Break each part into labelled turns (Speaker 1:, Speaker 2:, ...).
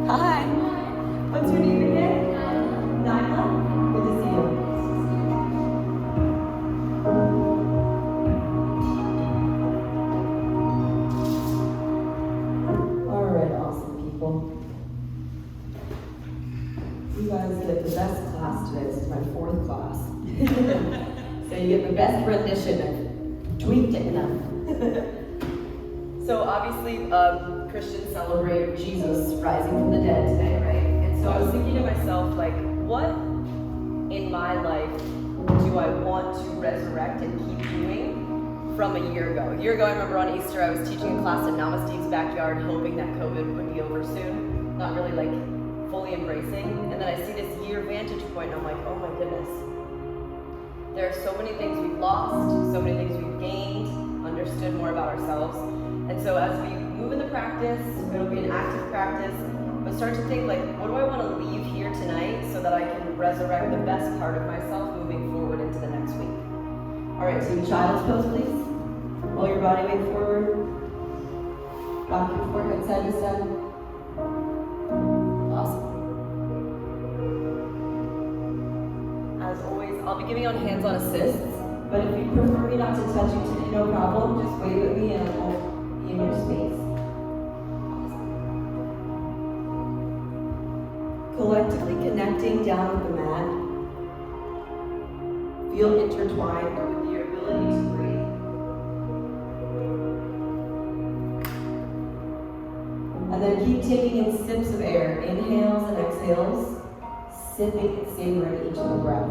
Speaker 1: Hi. What's your name again? Nyla. Good to see you. All right, awesome people. You guys get the best class today. This is my fourth class. So you get the best rendition of tweaked it enough. So obviously, Christians celebrate Jesus rising from the dead today, right? And so I was thinking to myself, like, what in my life do I want to resurrect and keep doing from a year ago? A year ago, I remember on Easter, I was teaching a class in Namaste's backyard, hoping that COVID would be over soon. Not really like fully embracing. And then I see this year vantage point, and I'm like, oh my goodness. There are so many things we've lost, so many things we've gained, understood more about ourselves. And so as we move into practice, it'll be an active practice, but start to think like, what do I want to leave here tonight so that I can resurrect the best part of myself moving forward into the next week? All right, so child's pose, please. Roll your body weight forward. Rock your forehead side to side. Awesome. As always, I'll be giving out hands-on assists, but if you prefer me not to touch you today, no problem. Just wave at me and I'll be in your space. Collectively connecting down with the mat. Feel intertwined with your ability to breathe. And then keep taking in sips of air, inhales and exhales, sipping and savoring each of the breath.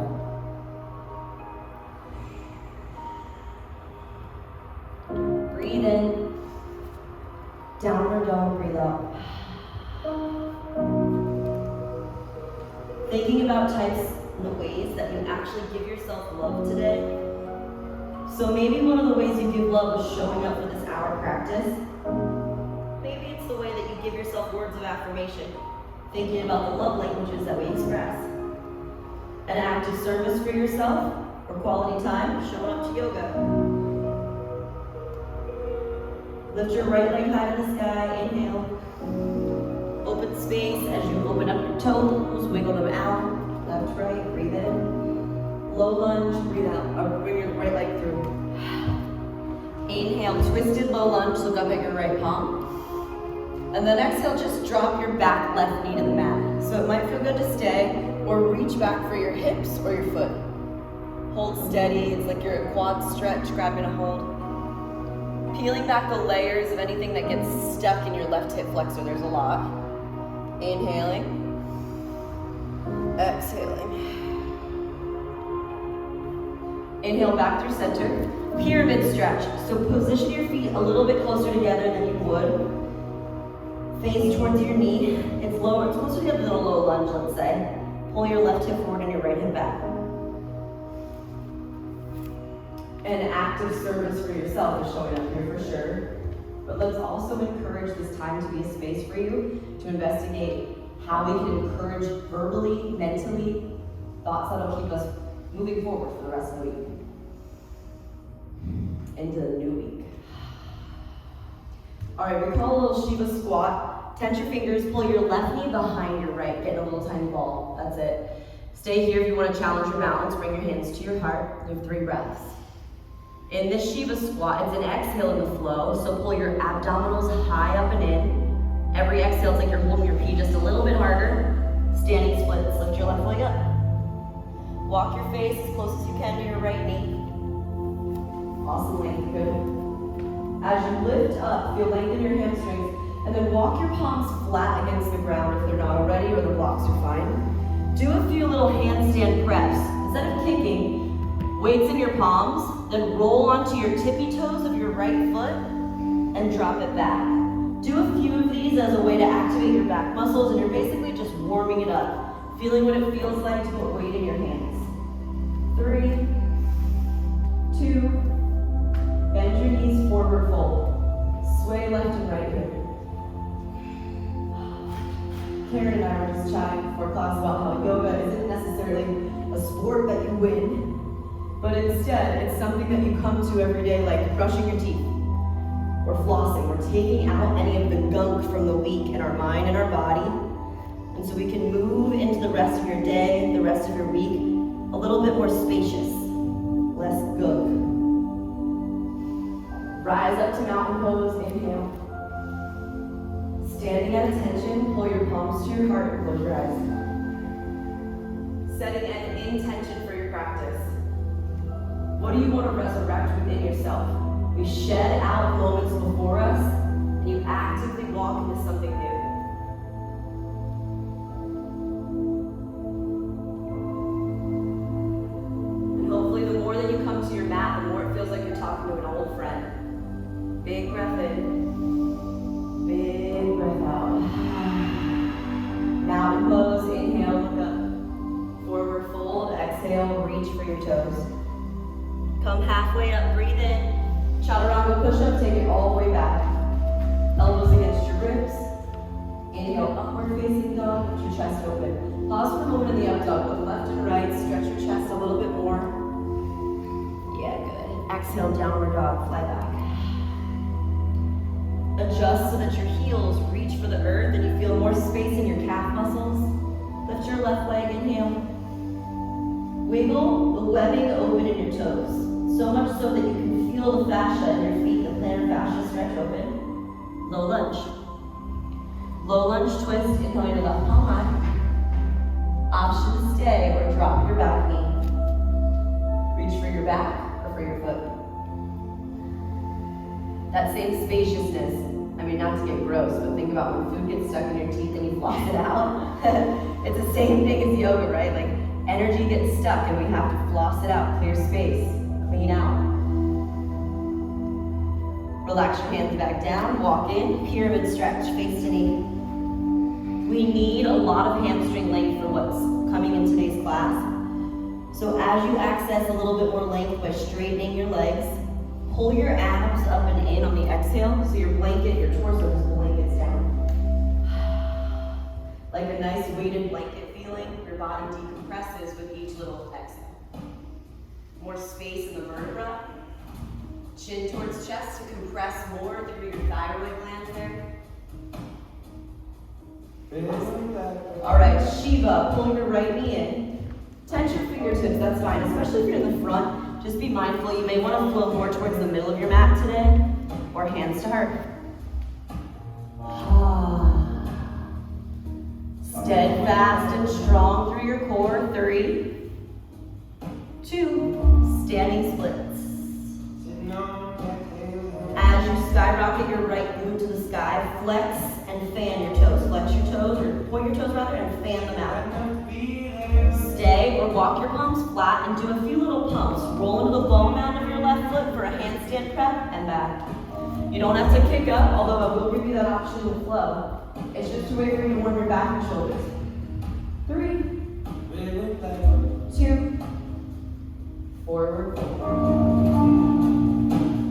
Speaker 1: Breathe in, downward dog, breathe out. Thinking about types and ways that you actually give yourself love today. So maybe one of the ways you give love is showing up for this hour practice. Maybe it's the way that you give yourself words of affirmation, thinking about the love languages that we express. An act of service for yourself, or quality time, showing up to yoga. Lift your right leg high to the sky, inhale. Open space as you open up your toes, wiggle them out. Left, right, breathe in. Low lunge, breathe out, or bring your right leg through. Inhale, twisted low lunge, look up at your right palm. And then exhale, just drop your back left knee to the mat. So it might feel good to stay, or reach back for your hips or your foot. Hold steady, it's like you're a quad stretch, grabbing a hold. Peeling back the layers of anything that gets stuck in your left hip flexor, there's a lot. Inhaling, exhaling. Inhale back through center, pyramid stretch. So position your feet a little bit closer together than you would. Face towards your knee. It's lower, it's closer together than a low lunge, let's say. Pull your left hip forward and your right hip back. An act of service for yourself is showing up here for sure. But let's also encourage this time to be a space for you to investigate how we can encourage verbally, mentally, thoughts that'll keep us moving forward for the rest of the week. Into the new week. All right, we call a little Shiva squat. Tense your fingers, pull your left knee behind your right, get a little tiny ball, that's it. Stay here if you want to challenge your balance, bring your hands to your heart. You have 3 breaths. In this Shiva squat, it's an exhale in the flow, so pull your abdominals high up and in. Every exhale, it's like you're holding your pee just a little bit harder. Standing splits, lift your left leg up. Walk your face as close as you can to your right knee. Awesome length, good. As you lift up, feel length in your hamstrings, and then walk your palms flat against the ground if they're not already or the blocks are fine. Do a few little handstand preps. Instead of kicking, weights in your palms, then roll onto your tippy toes of your right foot and drop it back. Do a few of these as a way to activate your back muscles, and you're basically just warming it up, feeling what it feels like to put weight in your hands. 3, 2, bend your knees forward, fold. Sway left and right hip. Karen and I were just chatting before class about how yoga isn't necessarily a sport that you win, but instead, it's something that you come to every day, like brushing your teeth. We're flossing. We're taking out any of the gunk from the week in our mind and our body. And so we can move into the rest of your day, the rest of your week, a little bit more spacious, less gook. Rise up to mountain pose, inhale. Standing at attention, pull your palms to your heart and close your eyes. Setting an intention for your practice. What do you want to resurrect within yourself? We shed out moments before us, and you actively walk into something new. And hopefully the more that you come to your mat, the more it feels like you're talking to an old friend. Big breath in, big breath out. Mountain pose, inhale, look up. Forward fold, exhale, reach for your toes. Come halfway up, breathe in. Chaturanga push-up, take it all the way back. Elbows against your ribs. Inhale, upward facing dog, with your chest open. Pause for a moment in the up dog, look left and right, stretch your chest a little bit more. Yeah, good. Exhale, downward dog, fly back. Adjust so that your heels reach for the earth and you feel more space in your calf muscles. Lift your left leg, inhale. Wiggle the webbing open in your toes. So much so that you can feel the fascia in your feet, the plantar fascia stretch open. Low lunge. Low lunge twist, inhale your left palm high. Option to stay or drop your back knee. Reach for your back or for your foot. That same spaciousness, I mean, not to get gross, but think about when food gets stuck in your teeth and you floss it out. It's the same thing as yoga, right? Like, energy gets stuck and we have to floss it out, clear space, clean out. Relax your hands back down, walk in, pyramid stretch, face to knee. We need a lot of hamstring length for what's coming in today's class. So as you access a little bit more length by straightening your legs, pull your abs up and in on the exhale, so your blanket, your torso just blankets down. Like a nice weighted blanket feeling, your body decompresses with each little exhale. More space in the vertebra. Chin towards chest to compress more through your thyroid glands there. All right, Shiva, pull your right knee in. Tense your fingertips, that's fine, especially if you're in the front. Just be mindful, you may want to flow more towards the middle of your mat today, or hands to heart. Steadfast and strong through your core. 3, 2, standing splits. As you skyrocket your right glute to the sky, flex and fan your toes. Flex your toes, or point your toes rather, and fan them out. Stay or walk your palms flat and do a few little pumps. Roll into the ball mound of your left foot for a handstand prep and back. You don't have to kick up, although I will give you that option in the flow. It's just a way for you to warm your back and shoulders. 3, 2, forward.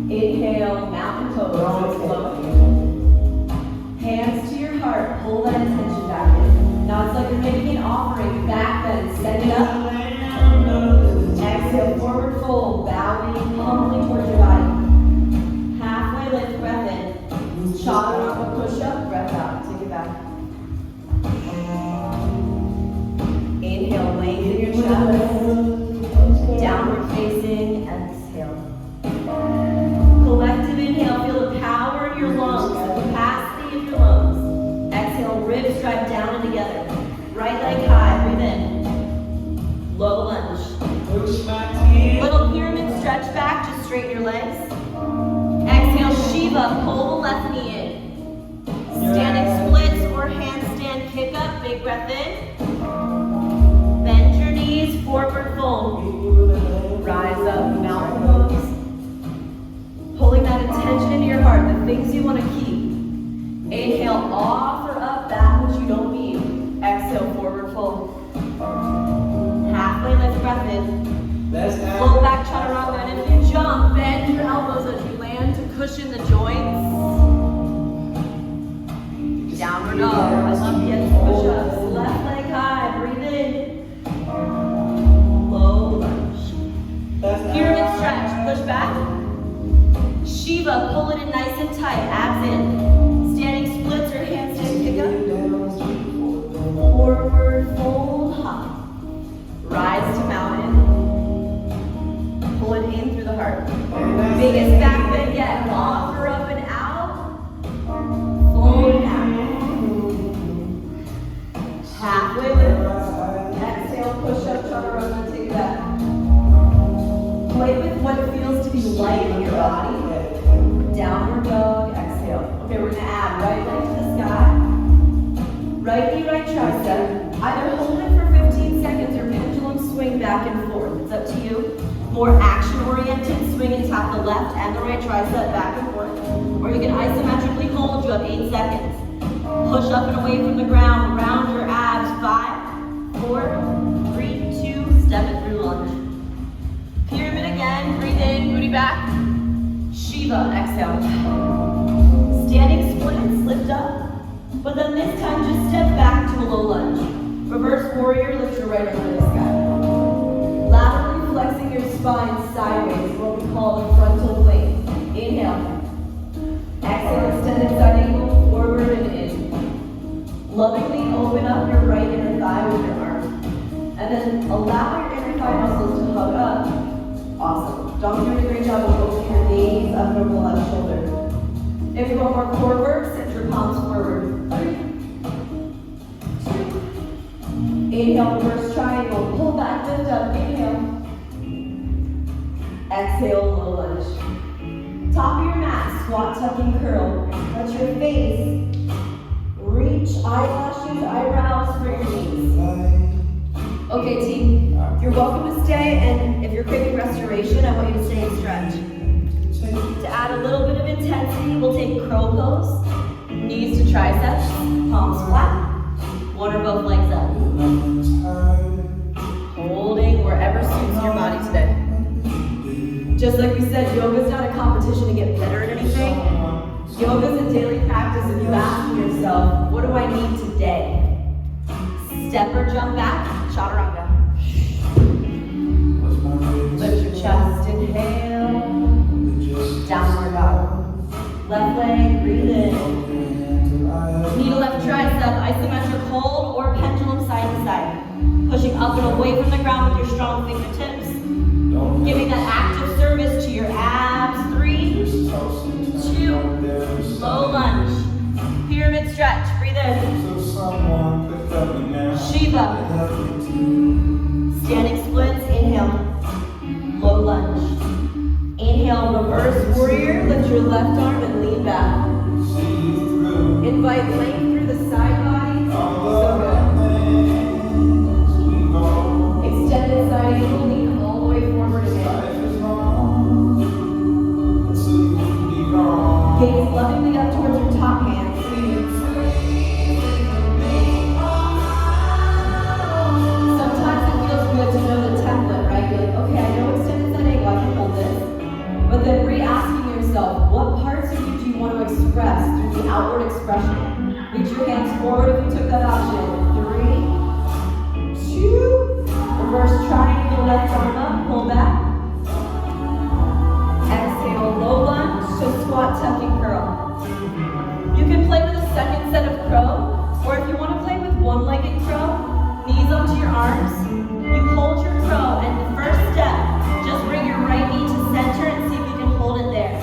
Speaker 1: Inhale, mountain pose, slow. Hands to your heart, pull that attention back in. Now it's like you're making an offering, back bend, send it up. Exhale, forward fold, bowing humbly towards your body. Halfway lift, breath in. Chaturanga push up, breath out, take it back. Inhale, lengthen your chest. Downward facing, exhale. Collective inhale, feel the power in your lungs, the capacity of your lungs. Exhale, ribs drive down and together. Right leg high, breathe in. Low lunge. Little pyramid stretch back, just straighten your legs. Exhale, Shiva, pull the left knee in. Standing splits or handstand kick up, big breath in. Bend your knees, forward fold. Rise up, mountain pose. Pulling that attention into your heart, the things you want to keep. Inhale, offer up that which you don't need. Exhale, forward fold. Halfway lift, breath in. Float back, chaturanga, and if you jump, bend your elbows as you land to cushion the joints. Downward dog. I love the edge push-ups. Left leg high, breathe in. Low lunge. Pyramid stretch, push back. Shiva, pull it in nice and tight, abs in. Standing splits or handstand kick up. Either hold it for 15 seconds or pendulum swing back and forth. It's up to you. More action-oriented, swing and tap the left and the right tricep back and forth. Or you can isometrically hold, you have 8 seconds. Push up and away from the ground, round your abs. 5, 4, 3, 2, step it through lunge. Pyramid again, breathe in, booty back. Shiva, exhale. Standing splits, lift up. But then this time, just step back to a low lunge. Reverse warrior, lift your right arm to the sky. Laterally flexing your spine sideways, what we call the frontal plane. Inhale. Exhale, extended side angle, forward and in. Lovingly open up your right inner thigh with your arm. And then allow your inner thigh muscles to hug up. Awesome. Dom doing a great job of opening your knees up over the left shoulder. If you want more core work, sit your palms forward. 3, 2. Inhale, reverse triangle. Pull back, lift up. Inhale. Exhale, low lunge. Top of your mat, squat, tuck, and curl. Touch your face. Reach eyelashes, eyebrows for your knees. Okay, team, you're welcome to stay, and if you're craving restoration, I want you to stay and stretch. To add a little bit of intensity, we'll take crow pose. Knees to triceps, palms flat, one or both legs up. Holding wherever suits your body today. Just like we said, yoga's not a competition to get better at anything. Yoga's a daily practice of you asking yourself, what do I need today? Step or jump back, chaturanga. Lift your chest, inhale. Downward dog. Left leg, breathe in. Knee to left tricep, isometric hold or pendulum side to side. Pushing up and away from the ground with your strong fingertips. Giving that active service to your abs. 3, 2, low lunge. Pyramid stretch, breathe in. Shiva. Standing splits, inhale. Low lunge. Inhale, reverse warrior. Lift your left arm and lean back. Invite length through the side body. So good. Extended side angle, lean all the way forward again. Gaze lovingly up towards your top hand. Sometimes it feels good to know the template, right? You're like, okay, I know extended side angle, I can hold this. But then re-asking yourself, what parts of you do you want to express through the outward expression? Reach your hands forward if you took that option. 3, 2, reverse triangle, left arm up, pull back. Exhale, low lunge to squat, tuck, and curl. You can play with a second set of crow, or if you want to play with one-legged crow, knees onto your arms. You hold your crow, and the first step, just bring your right knee to center and see if you can hold it there.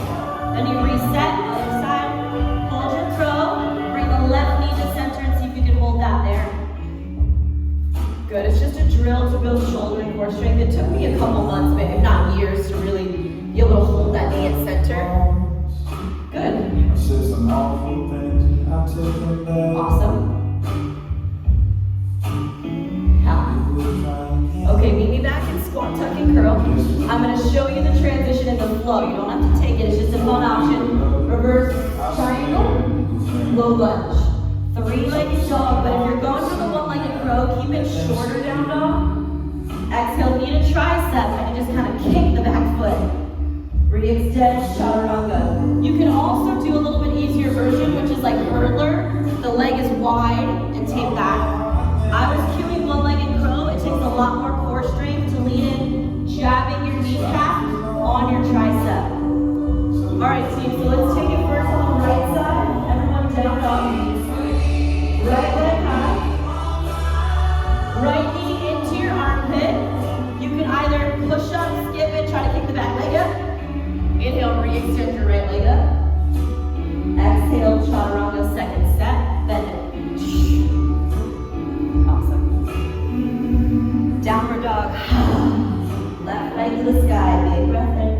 Speaker 1: Then you reset, other side, hold your crow, bring the left knee to center and see if you can hold that there. Good, it's just a drill to build shoulder and core strength. It took me a couple months, maybe if not years, to really be able to hold that knee at center. Good. Awesome. Okay, meet me back in squat, tuck, and curl. I'm going to show you the transition in the flow. You don't have to take it, it's just a fun option. Reverse triangle, low lunge. 3-legged dog, but if you're going for the one-legged crow, keep it shorter down dog. Exhale, knee to tricep, and just kind of kick the back foot. Re-extend, chaturanga. You can also do a little bit easier version, which is like hurdler. The leg is wide and take back. I was cueing one-legged crow. It takes a lot more core strength to lean in, jabbing your kneecap on your tricep. All right, team, so let's take it first on the right side. Everyone down dog. Right leg high. Right knee into your armpit. You can either push up, skip it, try to kick the back leg up. Inhale, re-extend your right leg up. Exhale, chaturanga, second set. Bend it. Awesome. Downward dog. Left leg to the sky. Big breath in.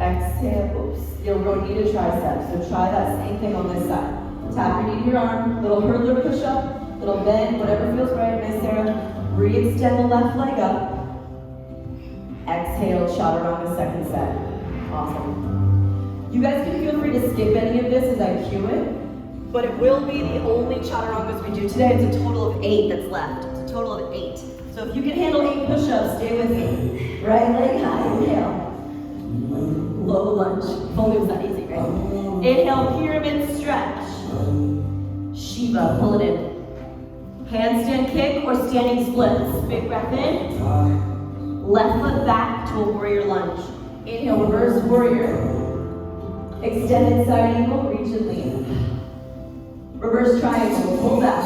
Speaker 1: Exhale. Oops. You'll go knee to tricep. So try that same thing on this side. Tap your knee to your arm. Little hurdler push up. Little bend, whatever feels right. Nice, Sarah. Re-extend the left leg up. Exhale, chaturanga, second set. Awesome. You guys can feel free to skip any of this as I cue it, but it will be the only chaturangas we do today. It's a total of 8 that's left. It's a total of 8. So if you can handle 8 push-ups, stay with me. Right leg high, inhale. Low lunge. If only it was that easy, right? Inhale, pyramid stretch. Shiva, pull it in. Handstand kick or standing splits. Big breath in. Left foot back to a warrior lunge. Inhale, reverse warrior. Extended side eagle, reach and lean. Reverse triangle, pull back.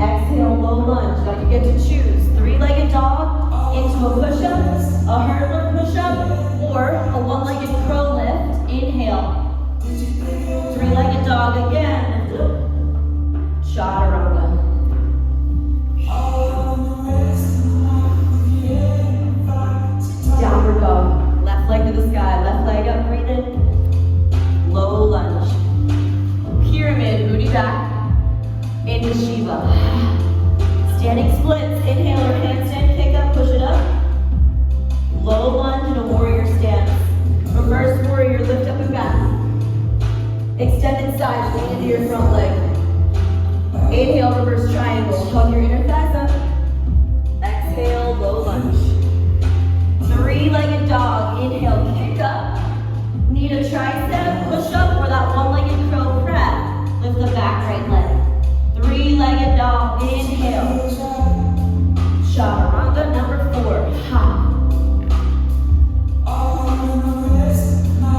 Speaker 1: Exhale, low lunge. Now you get to choose 3-legged dog into a push-up, a hurdler push-up, or a one-legged crow lift. Inhale. 3-legged dog again. Chaturanga. Downward dog. Left leg to the sky. Left leg up. Breathe in. Low lunge. Pyramid. Booty back. Into Shiva. Standing splits. Inhale or handstand kick up. Push it up. Low lunge in a warrior stance. Reverse warrior. Lift up and back. Extended side. Lean into your front leg. Inhale, reverse triangle. Hug your inner thighs up. Exhale, low lunge. 3-legged dog. Inhale, kick up. Need a tricep, push up, or that one-legged crow prep. Lift the back right leg. 3-legged dog. Inhale. Chaturanga number 4. Ha.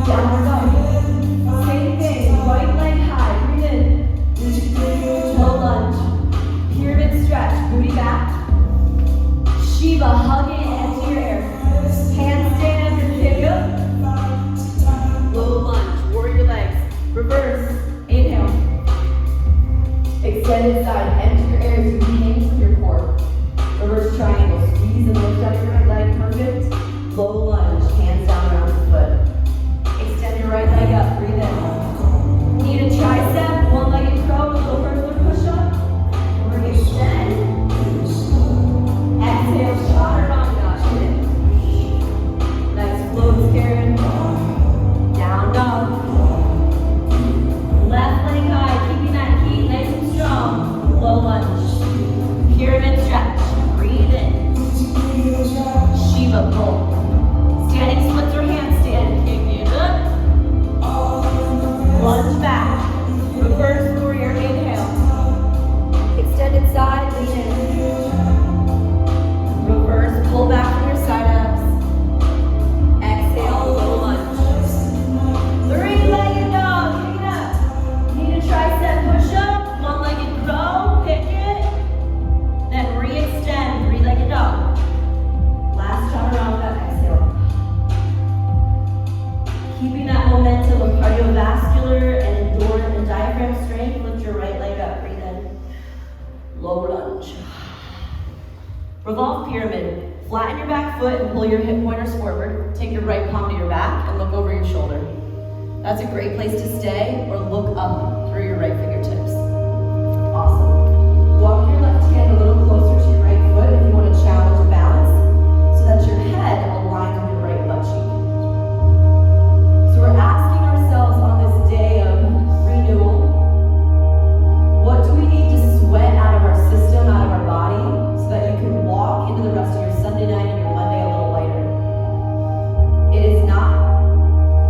Speaker 1: Downward dog. Same thing. Right leg high. Breathe in. Low lunge. Pyramid stretch. Booty back. Shiva, hug in, empty your air. Handstand and kick up. Low lunge. Warrior legs. Reverse. Inhale. Extended side. Empty your air as you lean into your core. Reverse triangle. Squeeze and lift up your right leg. Perfect. Low lunge. Hands down around the foot. Extend your right leg up. Breathe in. Need a tricep. One-legged crow. Little hurdler push-up. Or extend. Exhale. Chaturanga. Nice floats, Karen. Down dog. Left leg high. Keeping that heat nice and strong. Low lunge. Pyramid stretch. Breathe in. Shiva pull. Standing splits or handstand. Kick it up. Lunge back. Reverse warrior. Inhale. Extended side. Lean in. Reverse. Pull back from your side ups. Exhale. Low lunge. 3-legged dog. Kick it up. Need a tricep push up. One-legged crow. Pick it. Then re-extend. 3-legged dog. Last chaturanga. Exhale. Keeping that momentum of cardiovascular and endurance and diaphragm strength, lift your right leg up. Breathe in. Low lunge. Revolve pyramid. Flatten your back foot and pull your hip pointers forward. Take your right palm to your back and look over your shoulder. That's a great place to stay, or look up through your right fingertips. Awesome. Walk your left hand a little closer to your right foot if you want to challenge balance so that your head aligns with your right butt cheek. So we're asking ourselves on this day of renewal, what do we need to sweat out of our system, out of our body, so that you can walk into the rest of your Sunday night and your Monday a little lighter? It is not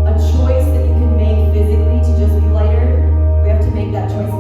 Speaker 1: a choice that you can make physically to just be lighter. We have to make that choice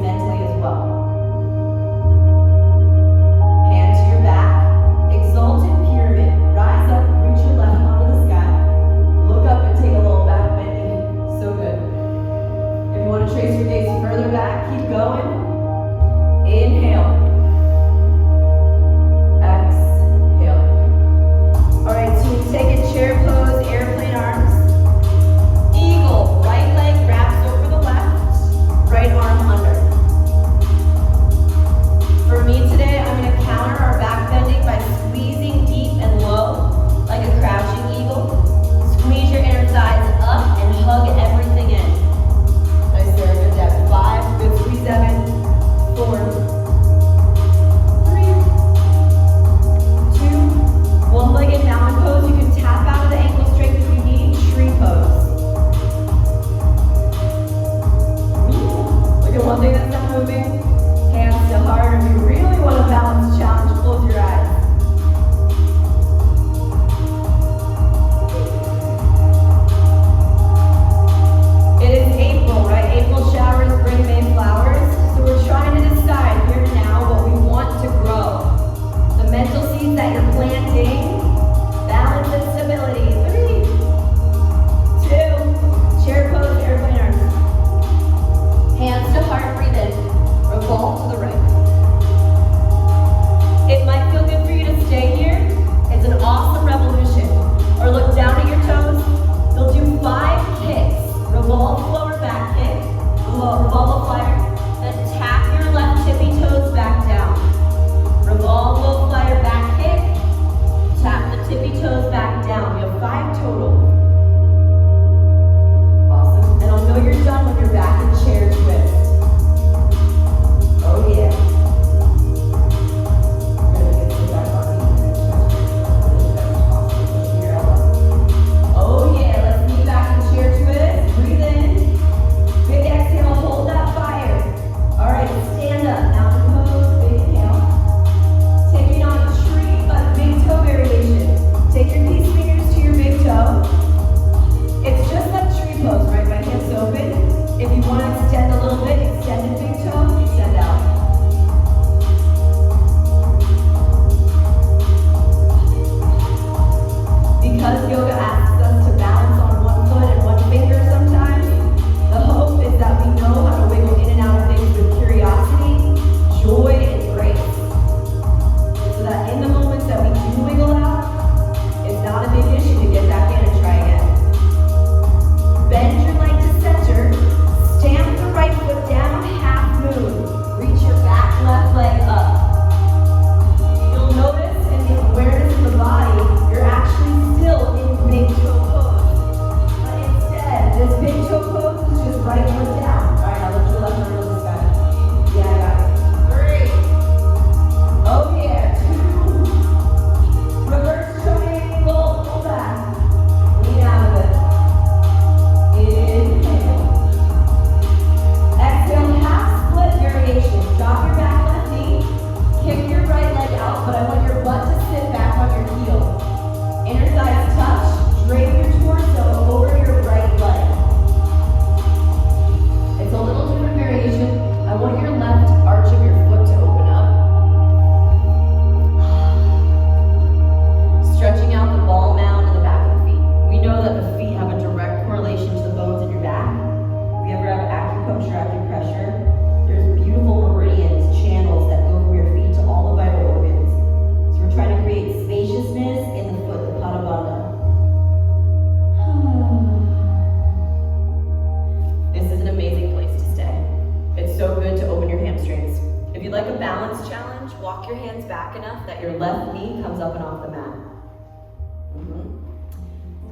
Speaker 1: you'd like a balance challenge, walk your hands back enough that your left knee comes up and off the mat.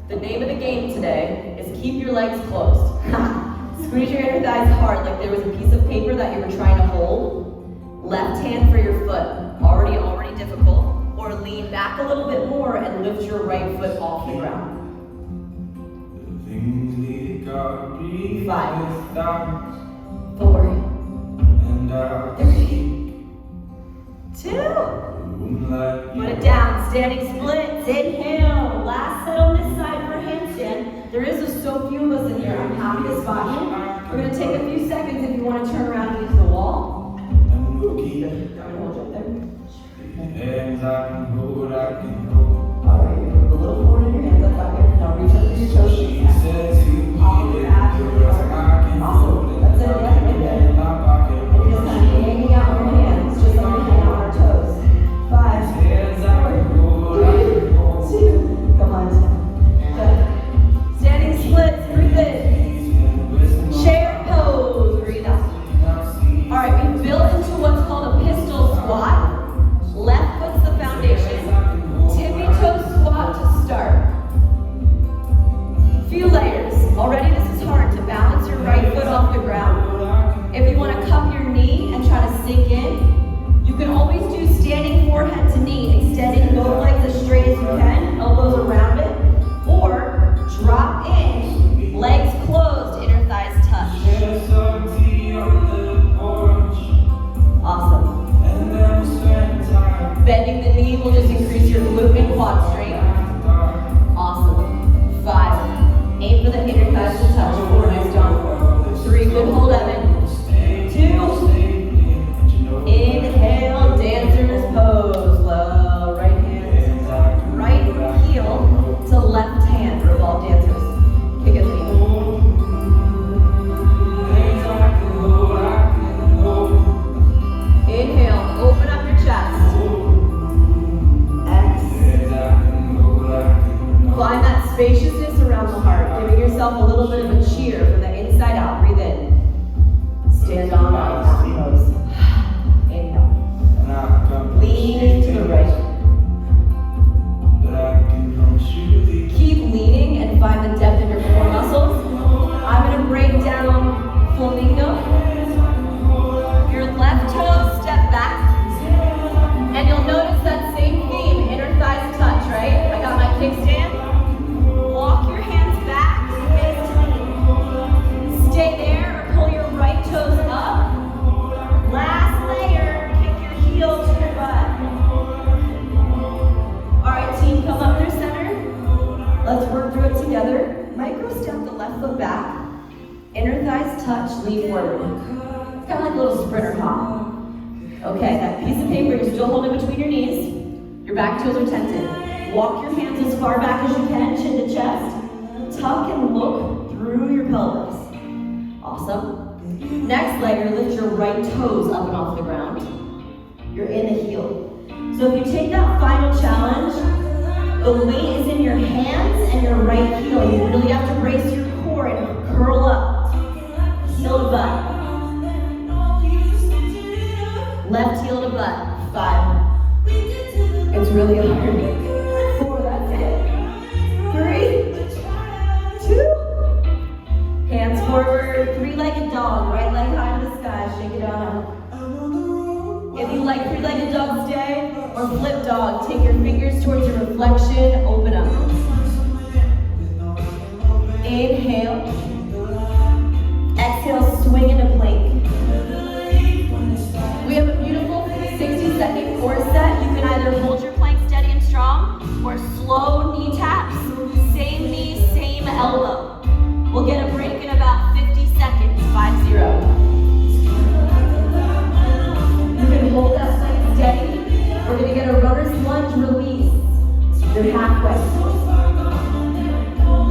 Speaker 1: The name of the game today is keep your legs closed. Squeeze your inner thighs hard like there was a piece of paper that you were trying to hold. Left hand for your foot, already difficult. Or lean back a little bit more and lift your right foot off the ground. 5, 4, 3, 2. Put it down, standing splits, inhale. Last set on this side for handstand. There is so few of us in here, I'm happy to spot you. We're gonna take a few seconds if you wanna turn around and use the wall. I'm gonna hold you up there. Hands I can hold, I can hold. Alright, you're gonna move a little forward in your hands up back here. Now reach up to your toes. She says you need it. Awesome. That's it, yeah, right there. And just kind of hanging out on your hands, just like we hang out on our toes. 5, 4, 3, 2. Come on. Good. Standing splits, breathe in. Chair pose, breathe out. Alright, we built into what's called a pistol squat. Left foot's the foundation. Tippy toe squat to start. Few layers. Already this is hard to balance your right foot off the ground. If you want to cup your knee and try to sink in, you can always do standing forehead to knee, extending both legs as straight as you can, elbows around it, or drop in, legs closed, inner thighs touch. Awesome. Bending the knee will just increase your glute and quad strength. Awesome. 5. Aim for the inner thighs to touch. 4. Nice job. 3. Good hold, Evan. 2. Inhale, dancer's pose. Low. Right hand. Right heel to left hand. Revolve dancers. Kick it clean. Inhale. Open up your chest. Find that spaciousness around the heart, giving yourself a little bit of a cheer from the inside out. Breathe in. Stand on up, mountain pose. Inhale. Lean to the right. Keep leaning and find the depth in your core muscles. I'm going to break down flamingo. Your left toe step back. And you'll notice that same theme, inner thighs touch, right? I got my kickstand. Walk your hands back, stay there, or pull your right toes up. Last layer, kick your heel to your butt. Alright team, come up through center. Let's work through it together. Micro step the left foot back. Inner thighs touch, lean forward. It's kind of like a little sprinter hop. Okay, that piece of paper you're still holding between your knees. Your back toes are tented. Walk your hands as far back as you can, chin to chest. Tuck and look through your pelvis. Awesome. Next layer, lift your right toes up and off the ground. You're in the heel. So if you take that final challenge, the weight is in your hands and your right heel. You really have to brace your core and curl up. Heel to butt. Left heel to butt. 5. It's really hard. 4, that's it. 3, 2. Hands forward, 3-legged dog. Right leg high to the sky, shake it on out. If you like 3-legged dog, stay. Or flip dog, take your fingers towards your reflection, open up. Inhale. Exhale, swing into plank. We have a beautiful 60-second core set. You can either hold your plank steady and strong, or slow knee taps. Same knee, same elbow. We'll get a break in about 50 seconds, 5-0. You can hold that plank steady. We're gonna get a runner's lunge release. You're halfway.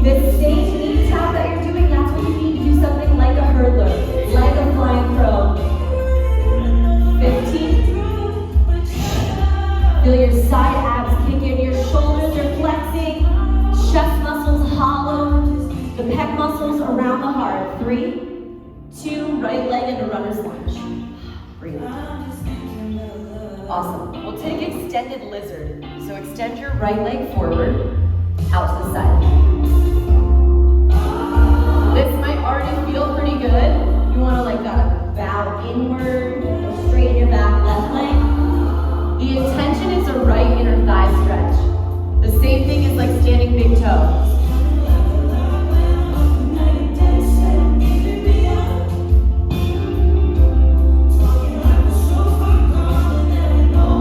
Speaker 1: The same knee tap that you're doing, that's what you need to do something like a hurdler, like a flying crow. 15. Feel your side abs kick in, your shoulders are flexing, chest muscles hollowed, the pec muscles around the heart. 3, 2, right leg into runner's lunge. Breathe. Awesome. We'll take extended lizard. So extend your right leg forward, out to the side. This might already feel pretty good. You want to like bow inward, or straighten your back left leg. The intention is a right inner thigh stretch. The same thing as like standing big toe.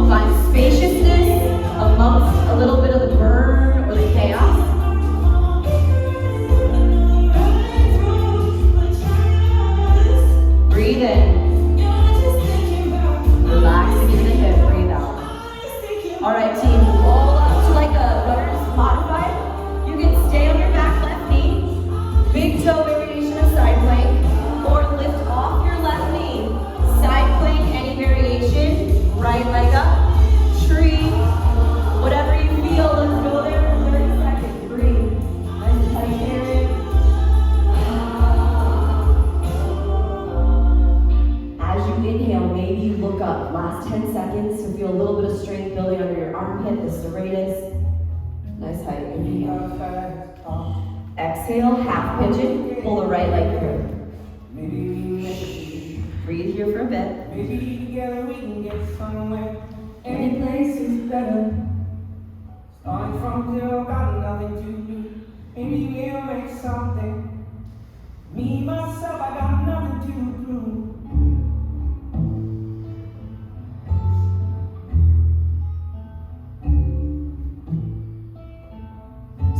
Speaker 1: Find spaciousness amongst a little bit of the burn or the chaos. Breathe in. Relaxing in the hip, breathe out. All right, team, roll up to like a runner's modified. You can stay on your back left knee, big toe variation of side plank, or lift off your left knee. Side plank, any variation, right leg up, tree, whatever you feel, let's go there for 30 seconds. Breathe. Nice tight here. As you inhale, maybe you look up. Last 10 seconds to feel a little bit of strength building under your armpit, the serratus. Nice height. Inhale. Exhale, half pigeon. Pull the right leg through. Breathe here for a bit.
Speaker 2: Maybe together we can get somewhere. Any place is better. Starting from zero, got nothing to do. Maybe we'll make something. Me, myself, I got nothing to prove.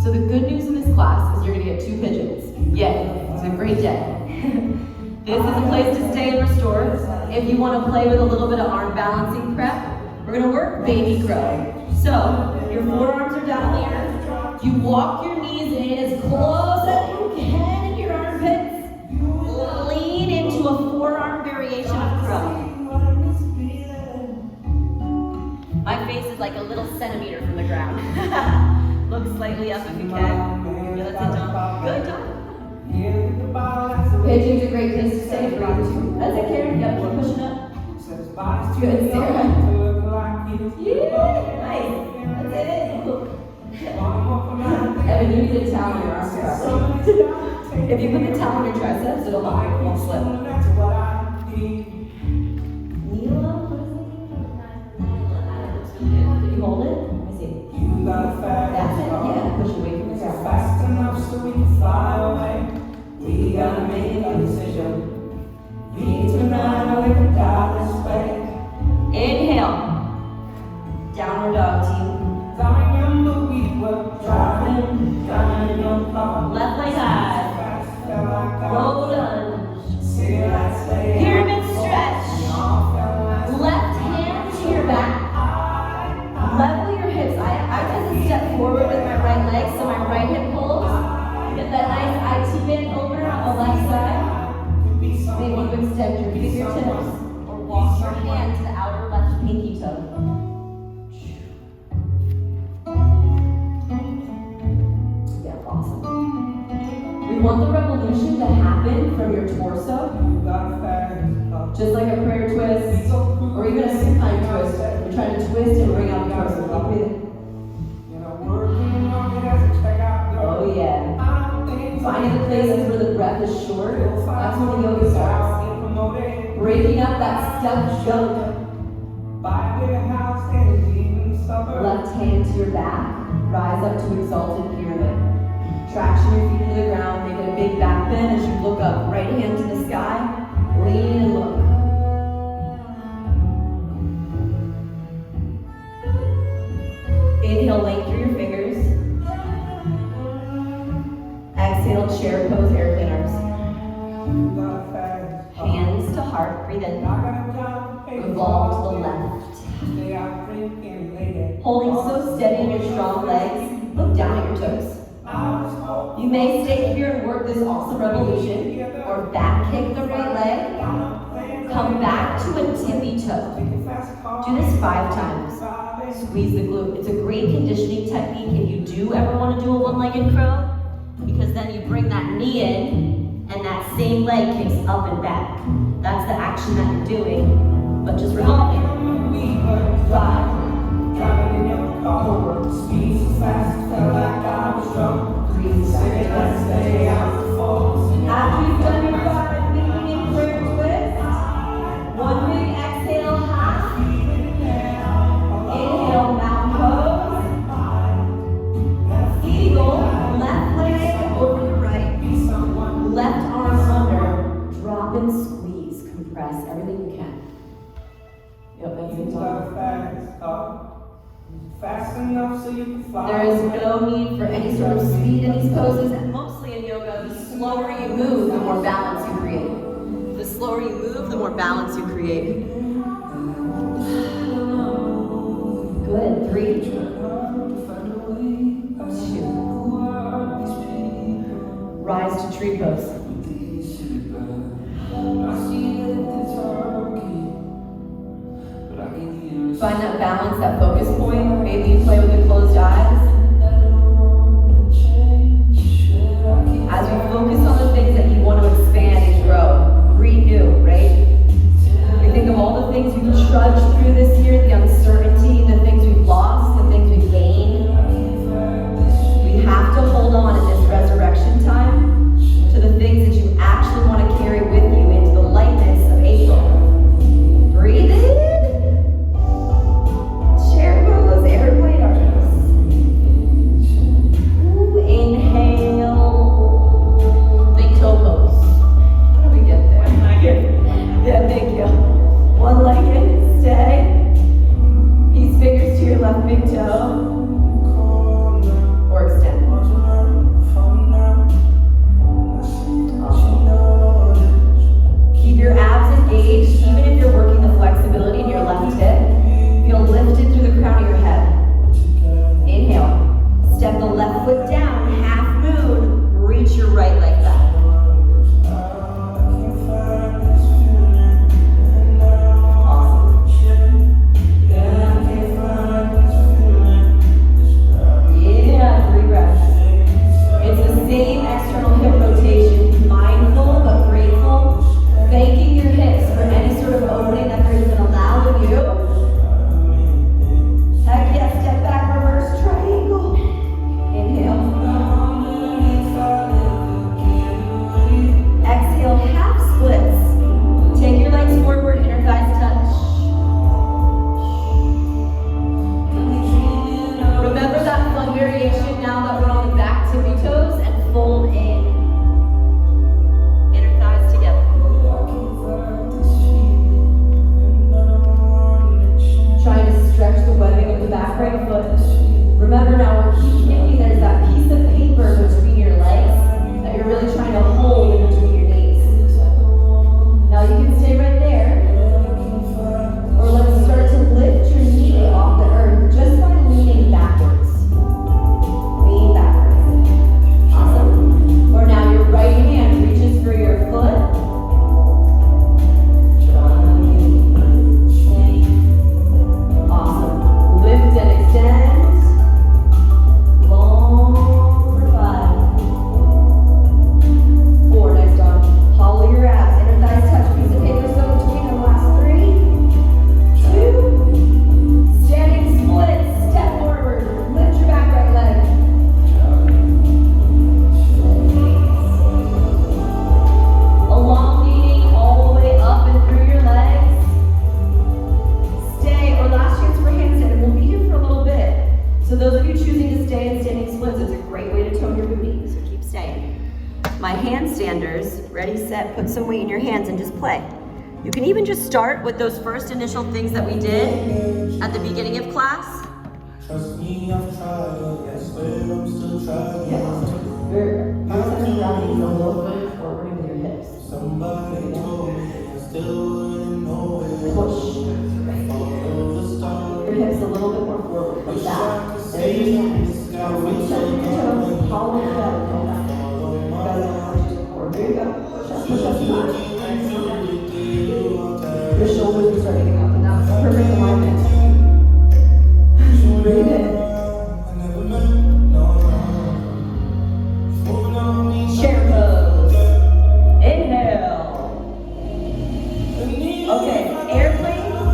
Speaker 1: So the good news in this class is you're going to get 2 pigeons. Yay, it's a great day. This is a place to stay and restore. If you want to play with a little bit of arm balancing prep, we're going to work baby crow. So your forearms are down in the air. You walk your knees in as close as you can in your armpits. Lean into a forearm variation of crow. My face is like a little centimeter from the ground. Look slightly up if you can. Yeah, that's a jump. Good jump. Pigeon's a great place to stay for you too. That's it, Karen. Yep, keep pushing up. Good, Sarah. Yeah, nice. That's it. Evan, you need a towel on your arms properly. If you put the towel on your triceps, it'll not won't slip. Kneel up. Did you hold it? Let me see. That's it. Yeah, push away from the ground.
Speaker 2: Fast enough so we can fly away. We gotta make a decision. We need to run away from this way.
Speaker 1: Inhale. Downward dog, team.
Speaker 2: I remember we were driving your car.
Speaker 1: Left leg high. Low lunge. Pyramid stretch. Left hand to your back. Level your hips. I tend to step forward with my right leg, so my right hip pulls. Get that nice IT band opener on the left side. Maybe you extend your fingertips or walk your hand to the outer left pinky toe. Yeah, awesome. We want the revolution to happen from your torso, just like a prayer twist, or even a supine twist. We're trying to twist and bring out the torso. Keep breathing. Oh yeah. Finding the places where the breath is short, that's when the yoga starts. Breaking up that stuck junk. Left hand to your back, rise up to exalted pyramid. Traction your feet to the ground, make it a big back bend as you look up. Right hand to the sky, lean and look. Inhale, length through your fingers. Exhale, chair pose, airplane arms. Hands to heart, breathe in. Revolve to the left. Holding so steady in your strong legs, look down at your toes. You may stay here and work this awesome revolution, or back kick the right leg. Come back to a tippy toe. Do this 5 times. Squeeze the glute. It's a great conditioning technique if you do ever want to do a one-legged crow, because then you bring that knee in and that same leg kicks up and back. That's the action that you're doing, but just revolving. Yep, that's
Speaker 2: You
Speaker 1: the
Speaker 2: got
Speaker 1: top.
Speaker 2: fast car. Fast enough so you can fly.
Speaker 1: There is no need for any sort of speed in these poses, and mostly in yoga, the slower you move, the more balance you create. The slower you move, the more balance you create. Good, 3, 2. Rise to tree pose. Find that balance, that focus point. Maybe you play with the closed eyes. As you focus on the things that you want to expand and grow, renew, right? We think of all the things we've trudged through this year, the uncertainty, the things we've lost, the things we've gained. We have to hold on in this resurrection time to the things that you actually want to carry with you into the lightness of April. Breathe in. Chair pose, airplane arches. Ooh, inhale. Big toe pose. How do we get there? Yeah, thank you. One leg in, stay. Piece fingers to your left big toe. Or extend. Awesome. Keep your abs engaged, even if you're working the flexibility in your left hip. Feel lifted through the crown of your head. Inhale. Step the left foot down, half moon. Reach your right leg back. Awesome. Yeah, 3 breaths. It's the same external hip rotation. Mindful but grateful. Thanking your hips for any sort of opening that there's been allowed in you. Heck yes, step back, reverse triangle. Inhale. Exhale, half splits. Take your legs forward, inner thighs touch. Remember that fun variation now that we're on the back tippy toes and fold in. Inner thighs together. Trying to stretch the webbing of the back right foot. Remember now, we're kicking. There's that piece of paper between your legs that you're really trying to hold in between your knees. Now you can stay right there. Or let's start to lift your knee off the earth just by leaning backwards. Lean backwards. Awesome. Or now your right hand reaches for your foot. Awesome. Lift and extend. Long for 5. 4, nice dog. Hollow your abs. Inner thighs touch. Piece of paper stuck between them. Last 3, 2. Standing split. Step forward. Lift your back right leg. Elongating all the way up and through your legs. Stay, or last chance for handstand, and we'll be here for a little bit. So those of you choosing to stay in standing splits, it's a great way to tone your booty, so keep staying. My handstanders, ready, set, put some weight in your hands and just play. You can even just start with those first initial things that we did at the beginning of class.
Speaker 2: Trust me, I've tried. Yes, but I'm still trying.
Speaker 1: Yeah. Your center of gravity is a little bit forward with your hips.
Speaker 2: Somebody told me I still wouldn't know it.
Speaker 1: Push.
Speaker 2: Follow the stars.
Speaker 1: Your hips a little bit more forward, like that. There you go. Now reach up your toes, hollow your head, and go back. There you go. Push up, your shoulders are starting up, and that's perfect alignment. Breathe in. Chair pose. Inhale. Okay, airplane.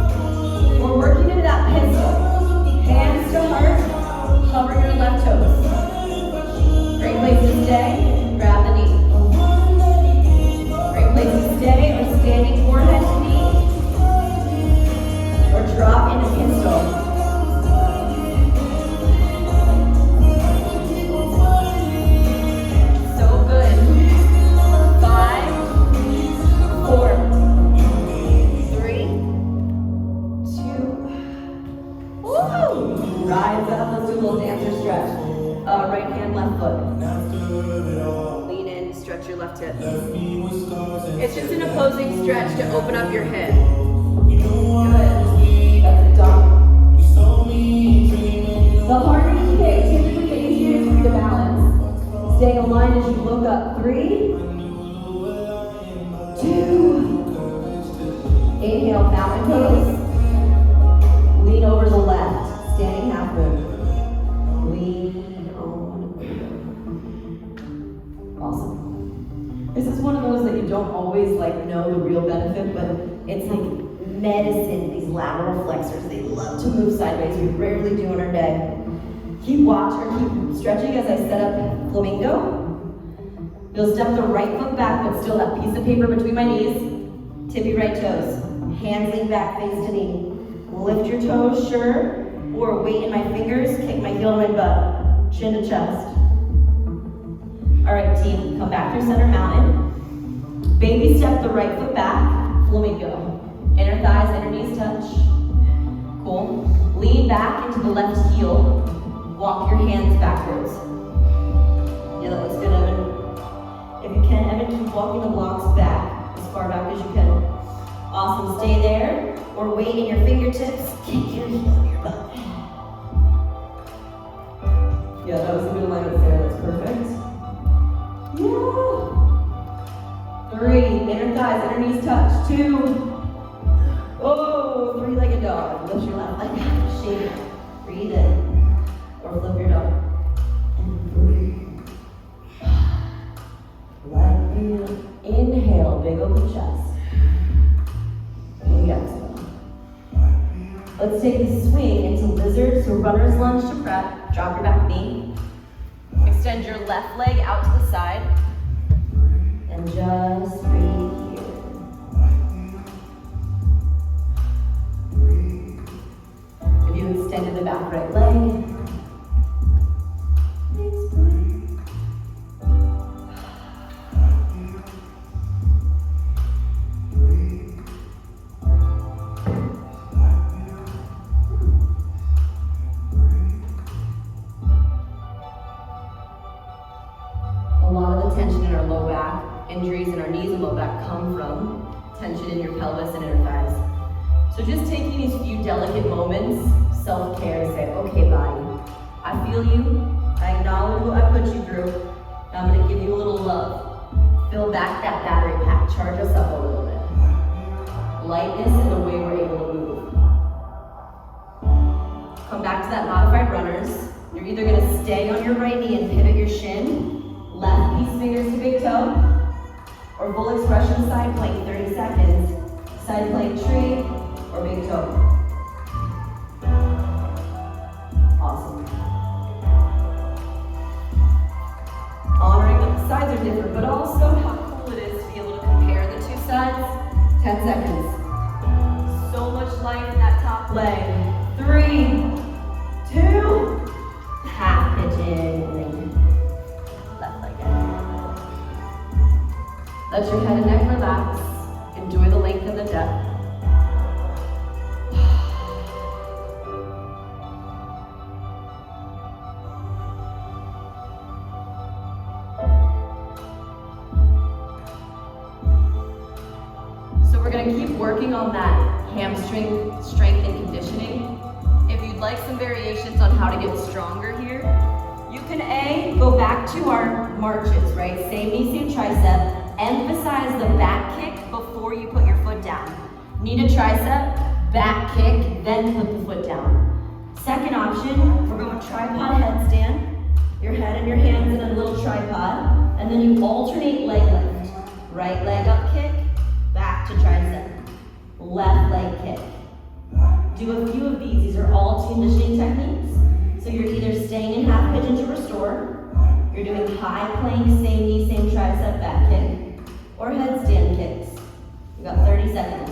Speaker 1: left hip. It's just an opposing stretch to open up your hip. Good. That's it, done. The harder you kick, typically the easier it is for you to balance. Staying aligned as you look up. 3, 2. Inhale, mountain pose. Lean over to the left. Standing half moon. Lean on. Awesome. This is one of those that you don't always know the real benefit, but it's like medicine, these lateral flexors. They love to move sideways. We rarely do in our day. Keep stretching as I set up flamingo. You'll step the right foot back, but still that piece of paper between my knees. Tippy right toes. Hands lean back, face to knee. Lift your toes, sure. Or weight in my fingers, kick my heel to my butt. Chin to chest. All right, team, come back through center mountain. Baby step the right foot back, flamingo. Inner thighs, inner knees touch. Cool. Lean back into the left heel. Walk your hands backwards. Yeah, that looks good, Evan. If you can, Evan, keep walking the blocks back, as far back as you can. Awesome, stay there. Or weight in your fingertips, kick your heel in your butt. Yeah, that was a good alignment there, that's perfect. Yeah. 3, inner thighs, inner knees touch. 2. Oh, 3-legged dog. Lift your left leg up, shake it. Breathe in. Or flip your dog. And breathe. Inhale, big open chest. And exhale. Let's take the swing into lizard, so runner's lunge to prep. Drop your back knee. Extend your left leg out to the side. And just breathe here. If you extended the back right leg, injuries in our knees and low back come from tension in your pelvis and inner thighs. So just taking these few delicate moments, self-care, to say, okay body, I feel you, I acknowledge what I put you through, and I'm gonna give you a little love. Fill back that battery pack, charge us up a little bit. Lightness in the way we're able to move. Come back to that modified runners. You're either gonna stay on your right knee and pivot your shin, left piece fingers to big toe, or full expression side plank, 30 seconds. Side plank tree or big toe. Awesome. Honoring that the sides are different, but also how cool it is to be able to compare the two sides. 10 seconds. So much life in that top leg. 3, 2, half pigeon. Left leg in. Let your head and neck relax. Enjoy the length and the depth. So we're going to keep working on that hamstring strength and conditioning. If you'd like some variations on how to get stronger here, you can go back to our marches, right? Same knee, same tricep. Emphasize the back kick before you put your foot down. Need a tricep, back kick, then put the foot down. Second option, we're going tripod headstand. Your head and your hands in a little tripod, and then you alternate leg lift. Right leg up kick, back to tricep. Left leg kick. Do a few of these. These are all conditioning techniques. So you're either staying in half pigeon to restore, you're doing high plank, same knee, same tricep, back kick, or headstand kicks. You got 30 seconds.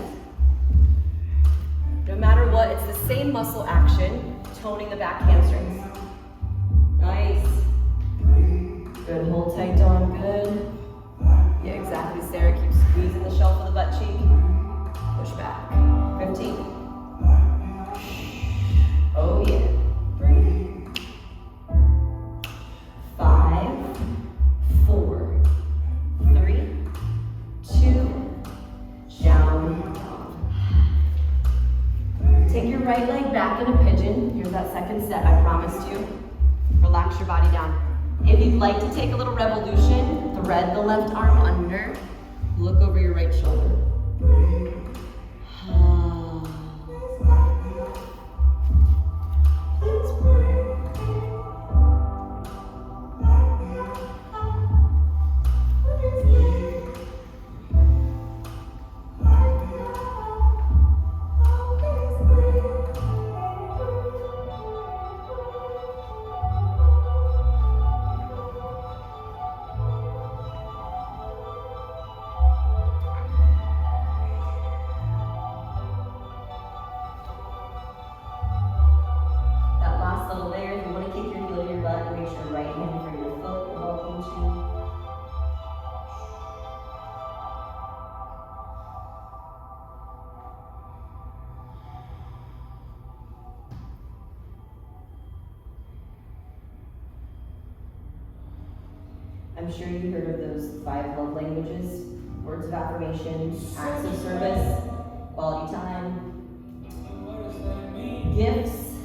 Speaker 1: No matter what, it's the same muscle action, toning the back hamstrings. Nice. Good, hold tight, Dawn, good. Yeah, exactly, Sarah, keep squeezing the shelf of the butt cheek. Push back. 15. Oh yeah. 3, 5, 4, 3, Take your right leg back in a pigeon. Here's that second set, I promised you. Relax your body down. If you'd like to take a little revolution, thread the left arm under. Look over your right shoulder. I'm sure you heard of those 5 love languages, words of affirmation, acts of service, quality time, gifts.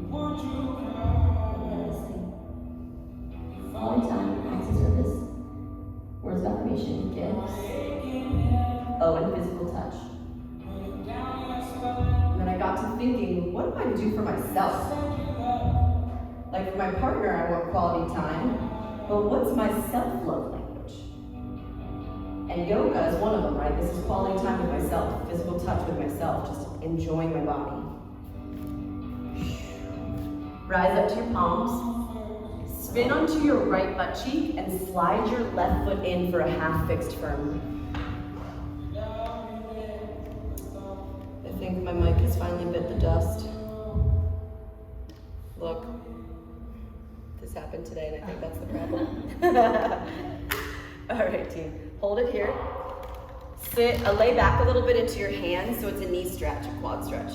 Speaker 1: Quality time, acts of service, words of affirmation, gifts. Oh, and physical touch. And then I got to thinking, what do I do for myself? Like for my partner, I want quality time, but what's my self-love language? And yoga is one of them, right? This is quality time with myself, physical touch with myself, just enjoying my body. Rise up to your palms, spin onto your right butt cheek, and slide your left foot in for a half fixed firm. I think my mic has finally bit the dust. Look. This happened today, and I think that's the problem. All right, team. Hold it here. Sit, lay back a little bit into your hands so it's a knee stretch, a quad stretch.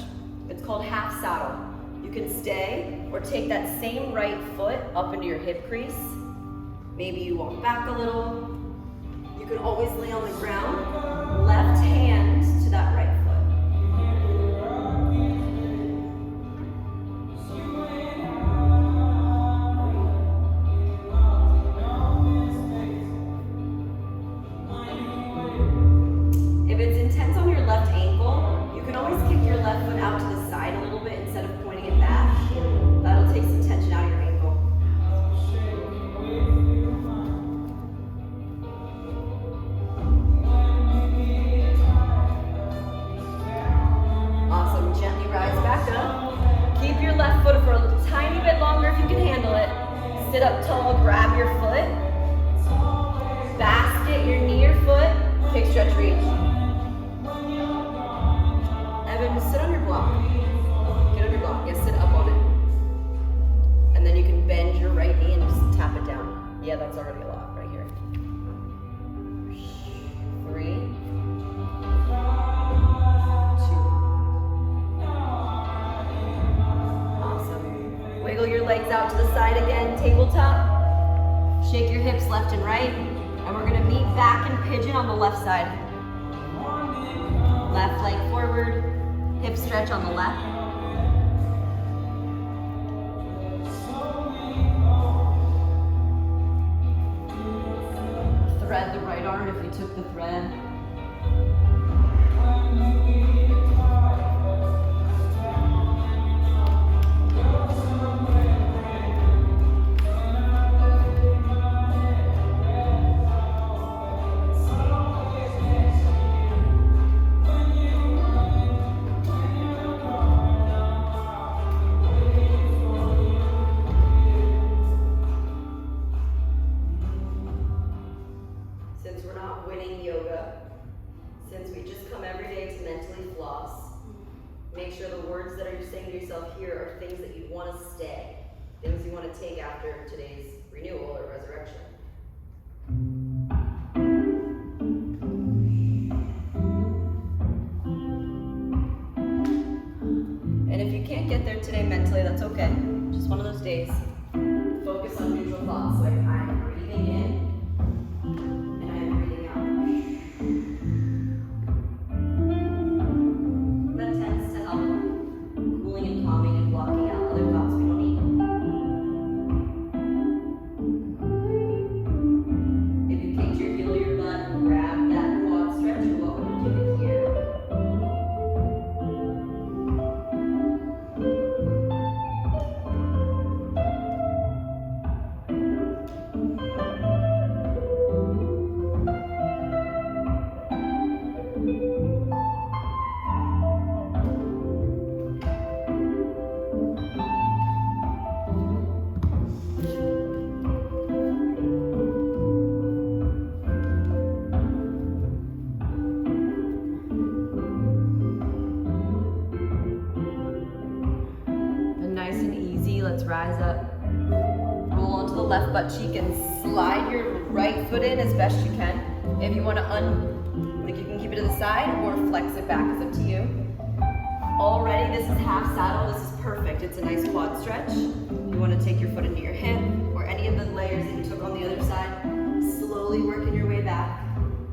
Speaker 1: It's called half saddle. You can stay or take that same right foot up into your hip crease. Maybe you walk back a little. You can always lay on the ground. Left hand to that right foot. Sit up tall, grab your foot, basket your knee or foot, kick, stretch, reach. Evan, sit on your block. Get on your block, yes, sit up on it. And then you can bend your right knee and just tap it down. Yeah, that's already a lot right here. 3, 2. Awesome. Wiggle your legs out to the side again, tabletop. Shake your hips left and right. And we're gonna meet back in pigeon on the left side. Left leg forward, hip stretch on the left. Thread the right arm if you took the thread. Make sure the words that you're saying to yourself here are things that you want to stay, things you want to take after today's renewal or resurrection. And if you can't get there today mentally, that's okay. Just one of those days. Focus on neutral thoughts, like I'm breathing in and I'm breathing out. Let 10 Let's rise up. Roll onto the left butt cheek and slide your right foot in as best you can. If you want to like you can keep it to the side or flex it back, it's up to you. Already, this is half saddle. This is perfect. It's a nice quad stretch. You want to take your foot into your hip or any of the layers that you took on the other side. Slowly working your way back.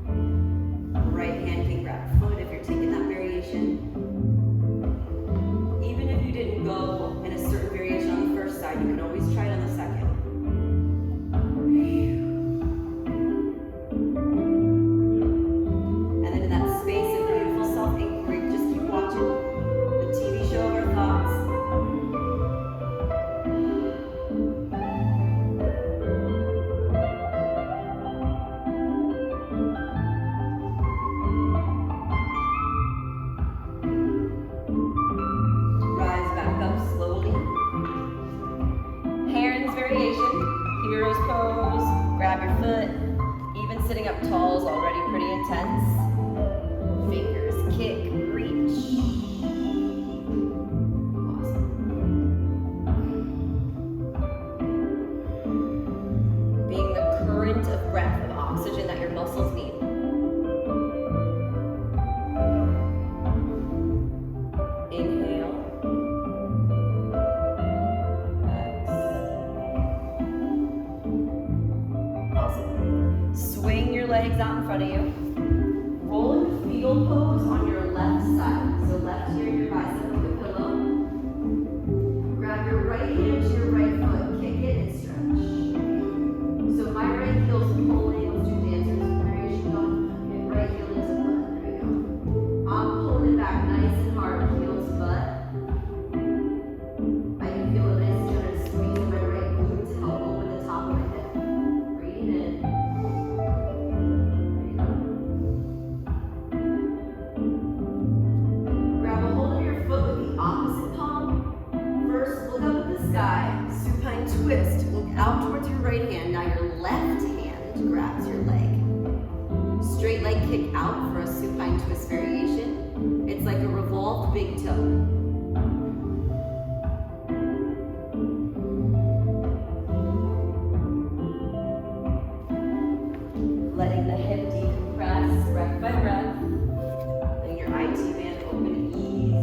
Speaker 1: Right hand can grab foot if you're taking that variation. Even if you didn't go in a certain variation on the first side, you can always try it on the second. And then in that space of beautiful self-inquiry, just keep watching the TV show of our thoughts. Rise back up slowly. Heron's variation, hero's pose, grab your foot. Even sitting up tall is already pretty intense. Fingers, kick, reach. Awesome. Being the current of breath, of oxygen that your muscles need. Inhale. Awesome. Swing your legs out in front of you. Roll in the field pose on your left side. So left here, your bicep with the pillow. Grab your right hand to your right foot. Kick it and stretch. So my right heel's pulling. Let's do dancers variation on. Okay, right heel into butt. There we go. I'm pulling it back nice and hard. Heel to butt. I can feel a nice generous squeeze in my right glute to help open the top of my hip. Breathe in. Breathe out. Grab a hold of your foot with the opposite palm. First, look up at the sky. Supine twist. Look out towards your right hand. Now your left hand grabs your leg. Straight leg kick out for a supine twist variation. It's like a revolved big toe. Letting the hip decompress breath by breath. Letting your IT band open easy.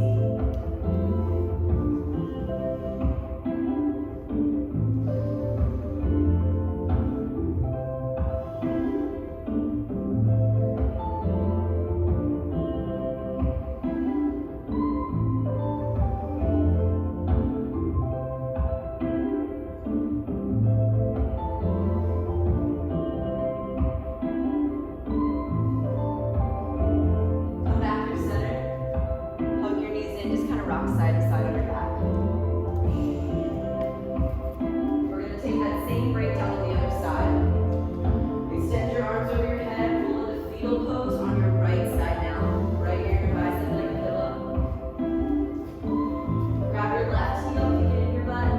Speaker 1: Come back to center. Hug your knees in. Just kind of rock side to side on your back. We're going to take that same breakdown on the other side. Extend your arms over your head. Roll in the fetal pose on your right side now. Right here, your bicep like a pillow. Grab your left heel, kick it in your butt.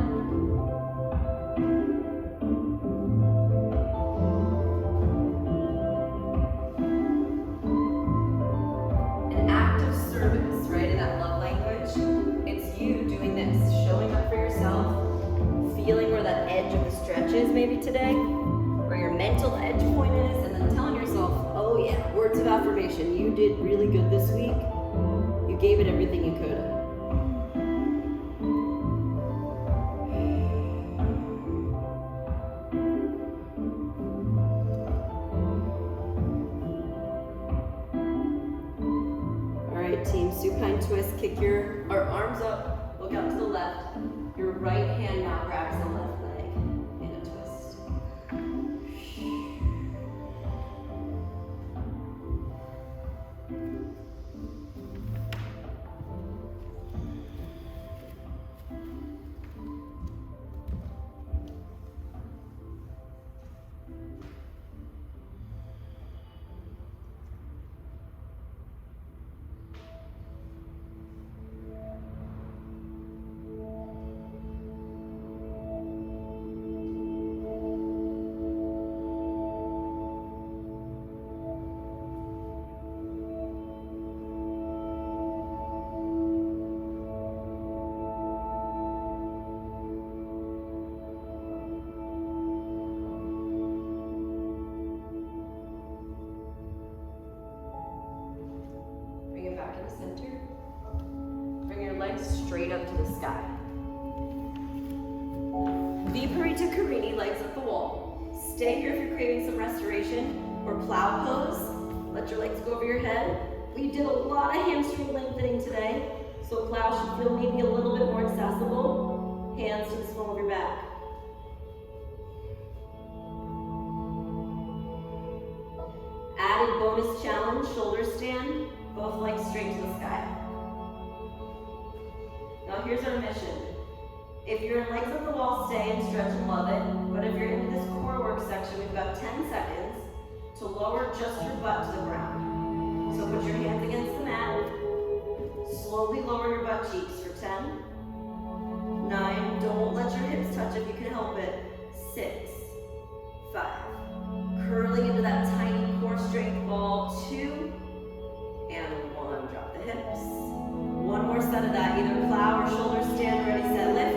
Speaker 1: An act of service, right, in that love language. It's you doing this, showing up for yourself, feeling where that edge of the stretch is maybe today, where your mental edge point is, and then telling yourself, oh yeah, words of affirmation, you did really good this week. You gave it everything you could. All right, team, supine twist, kick your arms up, look out to the left. Your right hand now grabs the left leg in a twist. legs straight up to the sky. Viparita Karini, legs up the wall. Stay here if you're craving some restoration, or plow pose. Let your legs go over your head. We did a lot of hamstring lengthening today, so plow should feel maybe a little bit more accessible. Hands to the small of your back. Added bonus challenge, shoulder stand, both legs straight to the sky. Now here's our mission. If you're in legs up the wall, stay and stretch and love it. But if you're into this core work section, we've got 10 seconds to lower just your butt to the ground. So put your hands against the mat. Slowly lower your butt cheeks for 10, 9, don't let your hips touch if you can help it, 6, 5, curling into that tiny core strength ball, 2, and 1, drop the hips. One more set of that, either plow or shoulder stand, ready, set, lift.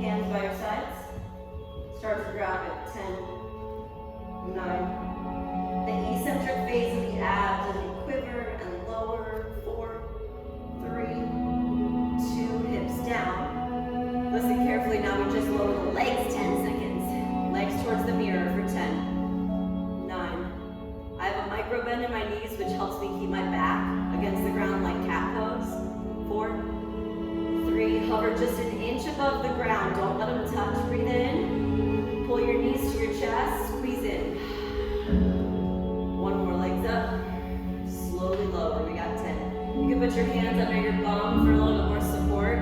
Speaker 1: Hands by your sides. Start to grab it, 10, 9. The eccentric phase of the abs as you quiver and lower, 4, 3, 2, hips down. Listen carefully now, we just lower the legs 10 seconds. Legs towards the mirror for 10, 9. I have a micro bend in my knees, which helps me keep my back against the ground like cat pose. 4, 3, hover just an inch above the ground. Don't let them touch. Breathe in. Pull your knees to your chest. Squeeze in. One more, legs up. Slowly lower. We got 10. You can put your hands under your bum for a little bit more support.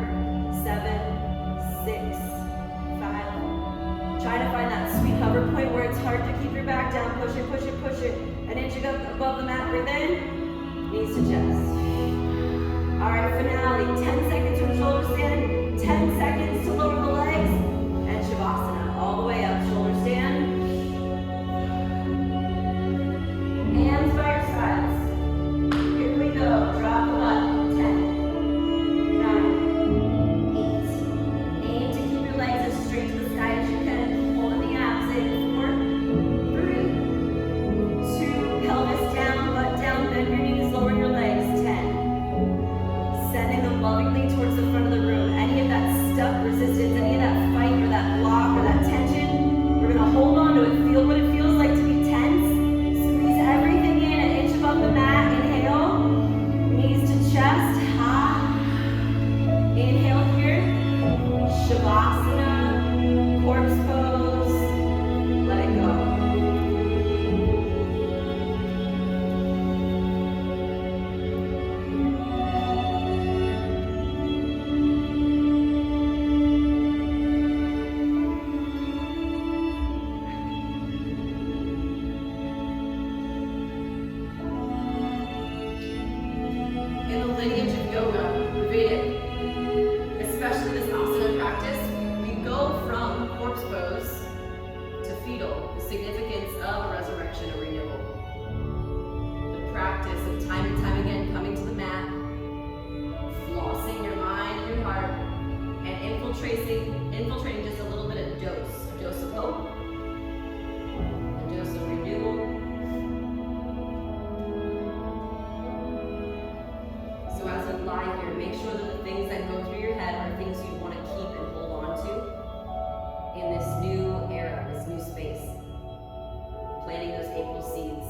Speaker 1: 7, 6, 5. Try to find that sweet hover point where it's hard to keep your back down. Push it, push it, push it. An inch above the mat. Breathe in. Knees to chest. All right, finale. 10 seconds from shoulder stand. 10 seconds to lower the legs. And Shavasana. All the way up. Shoulder stand. Hands by your sides. Here we go. Drop the butt. 10, 9, 8. Aim to keep your legs as straight to the sky as you can. Holding the abs in. 4, 3, 2. Pelvis down, butt down. Bend your knees. Lower your legs. 10. Sending them lovingly towards the front of the room. Any of that stuck resistance, any of that fight or that block or that tension, we're gonna hold on to it. Feel what it feels like to be tense. Squeeze everything in an inch above the mat. Inhale, knees to chest. Ha. Inhale here. Shavasana, corpse pose. Let it go. In the lineage of yoga, the Vedic, especially this asana practice, we go from corpse pose to fetal, the significance of a resurrection, a renewal. The practice of time and time again coming to the mat, flossing your mind and your heart, and infiltrating just a little bit of a dose of hope, a dose of renewal. So as you lie here, make sure that the things that go through your head are things you want to keep and hold on to in this new era, this new space. Planting those April seeds.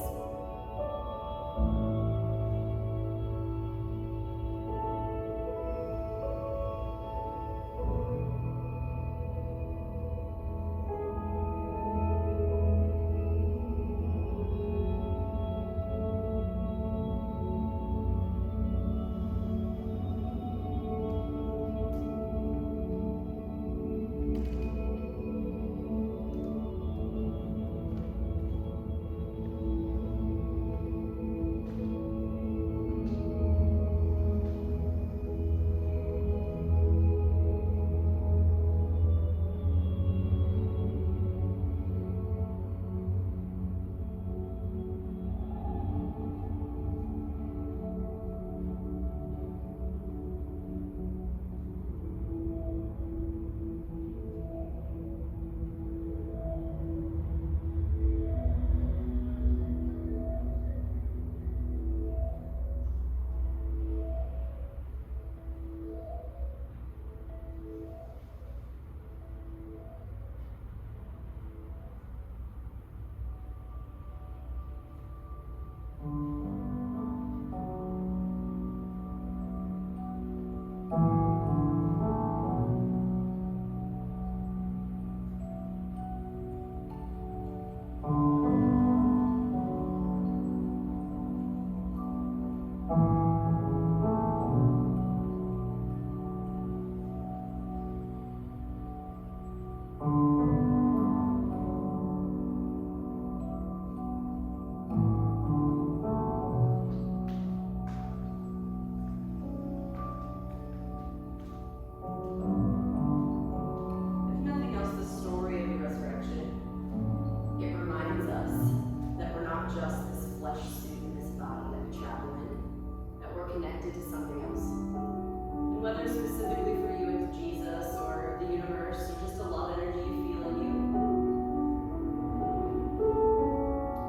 Speaker 1: to something else. And whether specifically for you it's Jesus or the universe or just a love energy you feel in you,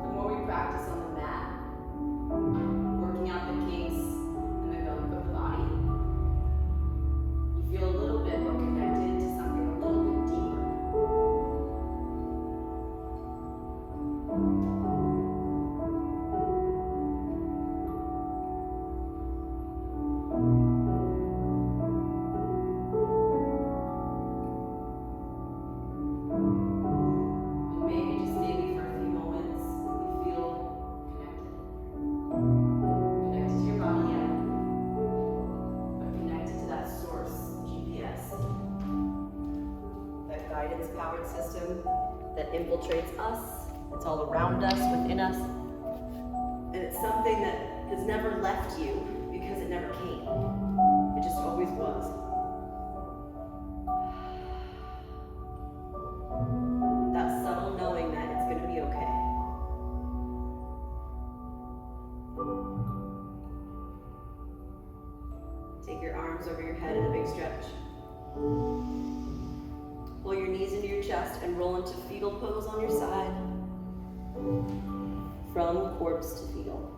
Speaker 1: the more we practice on the mat, working out the kinks and the gunk of the body, you feel a little bit more connected to something a little bit deeper. And maybe, just maybe for a few moments, you feel connected. Connected to your body yet, but connected to that source, GPS. That guidance-powered system that infiltrates us. It's all around us, within us. And it's something that has never left you because it never came. It just always was. That subtle knowing that it's going to be okay. Take your arms over your head in a big stretch. Pull your knees into your chest and roll into fetal pose on your side. From corpse to fetal.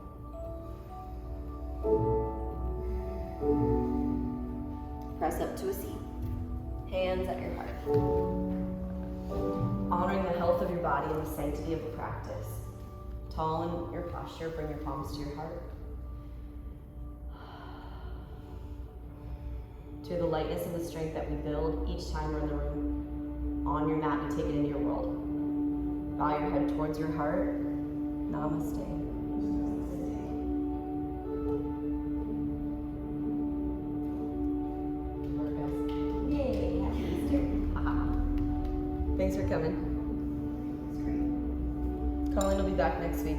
Speaker 1: Press up to a seat. Hands at your heart. Honoring the health of your body and the sanctity of the practice. Tall in your posture, bring your palms to your heart. To the lightness and the strength that we build each time we're in the room. On your mat, you take it into your world. Bow your head towards your heart. Namaste. Yay, happy Easter. Thanks for coming. Colleen will be back next week.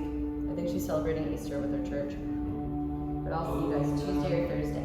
Speaker 1: I think she's celebrating Easter with her church. But I'll see you guys Tuesday or Thursday.